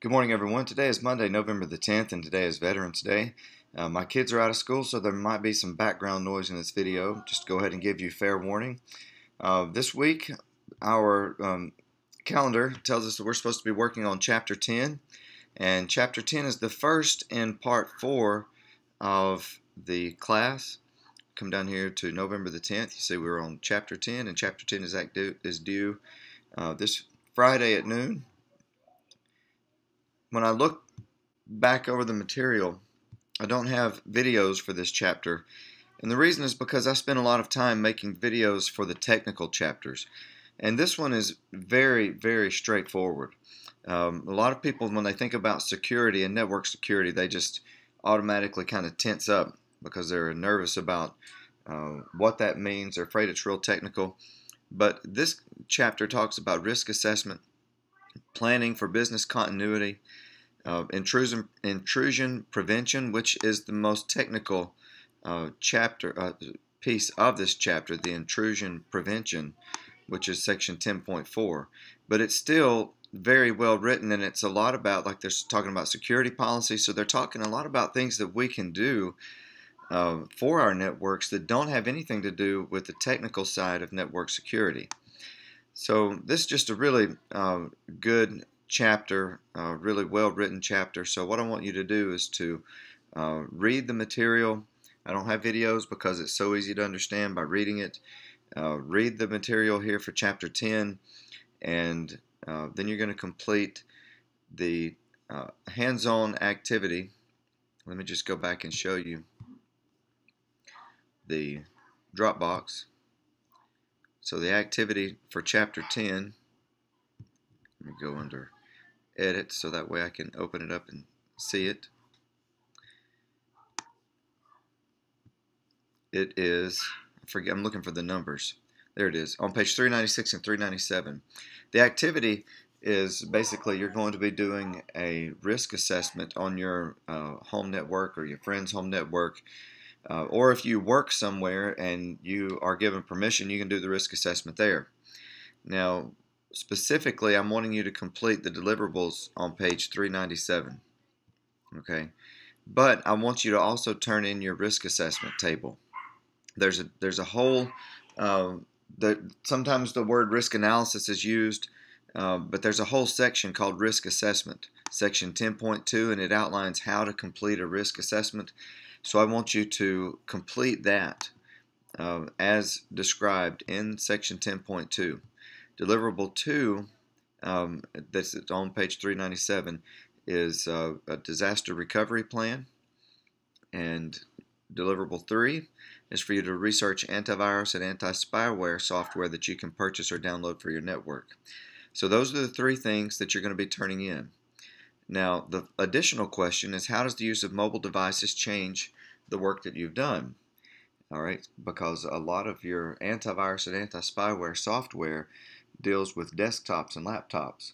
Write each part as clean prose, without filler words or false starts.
Good morning, everyone. Today is Monday, November the 10th, and today is Veterans Day. My kids are out of school, so there might be some background noise in this video. Just go ahead and give you fair warning. This week, our calendar tells us that we're supposed to be working on Chapter 10, and Chapter 10 is the first in Part 4 of the class. Come down here to November the 10th. You see we're on Chapter 10, and Chapter 10 is due this Friday at noon. When I look back over the material, I don't have videos for this chapter, and the reason is because I spent a lot of time making videos for the technical chapters, and this one is very, very straightforward. A lot of people, when they think about security and network security, they just automatically kind of tense up because they're nervous about what that means. They're afraid it's real technical, but this chapter talks about risk assessment, planning for business continuity, intrusion prevention, which is the most technical piece of this chapter, the intrusion prevention, which is section 10.4. But it's still very well written, and it's a lot about, like they're talking about security policy, so they're talking a lot about things that we can do for our networks that don't have anything to do with the technical side of network security. So this is just a really good chapter, really well written chapter. So what I want you to do is to read the material. I don't have videos because it's so easy to understand by reading it. Read the material here for chapter 10, and then you're going to complete the hands-on activity. Let me just go back and show you the Dropbox. So the activity for chapter 10, let me go under edit so that way I can open it up and see it. It is, I'm looking for the numbers. There it is, on page 396 and 397. The activity is basically you're going to be doing a risk assessment on your home network or your friend's home network. Or if you work somewhere and you are given permission, you can do the risk assessment there. Now, specifically, I'm wanting you to complete the deliverables on page 397. Okay, but I want you to also turn in your risk assessment table. There's a whole sometimes the word risk analysis is used, but there's a whole section called risk assessment, section 10.2, and it outlines how to complete a risk assessment. So I want you to complete that as described in section 10.2. Deliverable 2, that's on page 397, is a disaster recovery plan. And deliverable 3 is for you to research antivirus and anti-spyware software that you can purchase or download for your network. So those are the 3 things that you're going to be turning in. Now, the additional question is, how does the use of mobile devices change the work that you've done? All right, because a lot of your antivirus and anti-spyware software deals with desktops and laptops.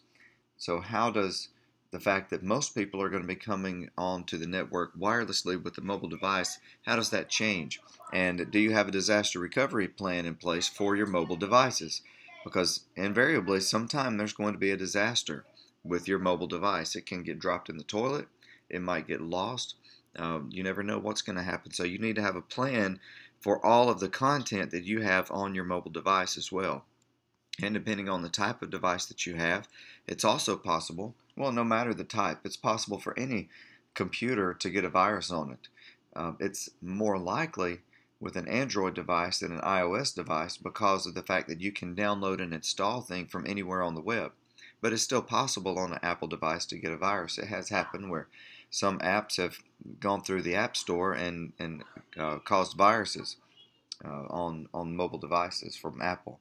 So how does the fact that most people are going to be coming onto the network wirelessly with the mobile device, how does that change? And do you have a disaster recovery plan in place for your mobile devices? Because invariably, sometime there's going to be a disaster with your mobile device. It can get dropped in the toilet. It might get lost. You never know what's going to happen. So you need to have a plan for all of the content that you have on your mobile device as well. And depending on the type of device that you have, it's also possible, well, no matter the type, it's possible for any computer to get a virus on it. It's more likely with an Android device than an iOS device because of the fact that you can download and install things from anywhere on the web. But it's still possible on an Apple device to get a virus. It has happened where some apps have gone through the App Store and caused viruses on mobile devices from Apple.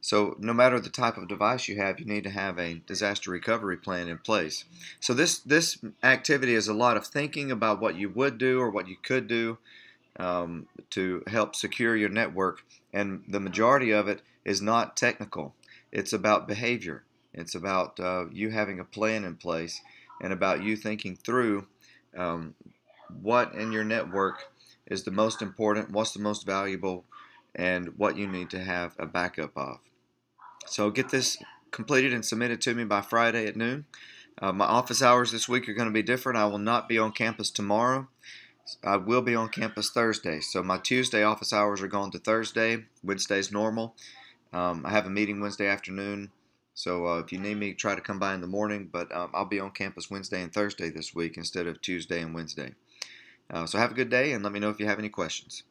So no matter the type of device you have, you need to have a disaster recovery plan in place. So this activity is a lot of thinking about what you would do or what you could do to help secure your network, and the majority of it is not technical. It's about behavior. It's about you having a plan in place and about you thinking through what in your network is the most important, what's the most valuable, and what you need to have a backup of. So get this completed and submitted to me by Friday at noon. My office hours this week are going to be different. I will not be on campus tomorrow. I will be on campus Thursday. So my Tuesday office hours are gone to Thursday. Wednesday's normal. I have a meeting Wednesday afternoon. So if you need me, try to come by in the morning. But I'll be on campus Wednesday and Thursday this week instead of Tuesday and Wednesday. So have a good day, and let me know if you have any questions.